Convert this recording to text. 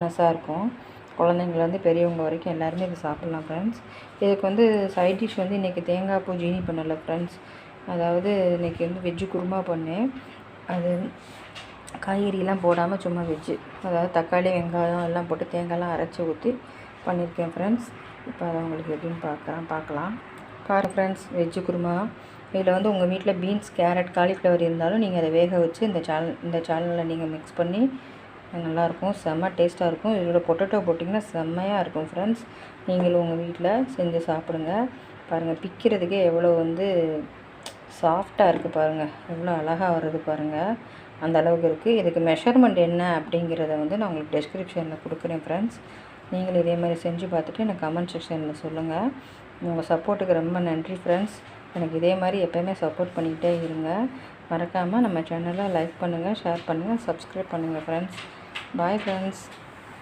மசாக இருக்கும். குழந்தைங்கள்லேருந்து பெரியவங்க வரைக்கும் எல்லாருமே இதை சாப்பிட்லாம் ஃப்ரெண்ட்ஸ். இதுக்கு வந்து சைட் டிஷ் வந்து இன்றைக்கி தேங்காய் பூ ஜீனி பண்ணலை ஃப்ரெண்ட்ஸ். அதாவது இன்றைக்கி வந்து வெஜ்ஜு குருமா பண்ணேன். அது காய்கறியெல்லாம் போடாமல் சும்மா வெஜ்ஜு, அதாவது தக்காளி வெங்காயம் எல்லாம் போட்டு தேங்காயெலாம் அரைச்சி ஊற்றி பண்ணியிருக்கேன் ஃப்ரெண்ட்ஸ். இப்போ அதை உங்களுக்கு எப்படின்னு பார்க்கலாம் பாருங்கள் ஃப்ரெண்ட்ஸ். வெஜ்ஜு குருமா இதில் வந்து உங்கள் வீட்டில் பீன்ஸ், கேரட், காலிஃப்ளவர் இருந்தாலும் நீங்கள் அதை வேக வச்சு இந்த சேனலில் நீங்கள் மிக்ஸ் பண்ணி நல்லாயிருக்கும். செம்ம டேஸ்ட்டாக இருக்கும். இதோட பொட்டேட்டோ போட்டிங்கன்னா செம்மையாக இருக்கும் ஃப்ரெண்ட்ஸ். நீங்களும் உங்கள் வீட்டில் செஞ்சு சாப்பிடுங்க. பாருங்கள், பிக்கிறதுக்கே எவ்வளோ வந்து சாஃப்டாக இருக்குது பாருங்கள், எவ்வளோ அழகாக வருது பாருங்கள், அந்த அளவுக்கு இருக்குது. இதுக்கு மெஷர்மெண்ட் என்ன அப்படிங்கிறத வந்து நான் உங்களுக்கு டெஸ்கிரிப்ஷனில் கொடுக்குறேன் ஃப்ரெண்ட்ஸ். நீங்களும் இதே மாதிரி செஞ்சு பார்த்துட்டு எனக்கு கமெண்ட் செக்ஷனில் சொல்லுங்கள். உங்கள் சப்போர்ட்டுக்கு ரொம்ப நன்றி ஃப்ரெண்ட்ஸ். எனக்கு இதே மாதிரி எப்போயுமே சப்போர்ட் பண்ணிக்கிட்டே இருங்க. மறக்காமல் நம்ம சேனலை லைக் பண்ணுங்கள், ஷேர் பண்ணுங்கள், சப்ஸ்கிரைப் பண்ணுங்கள் ஃப்ரெண்ட்ஸ். Bye friends.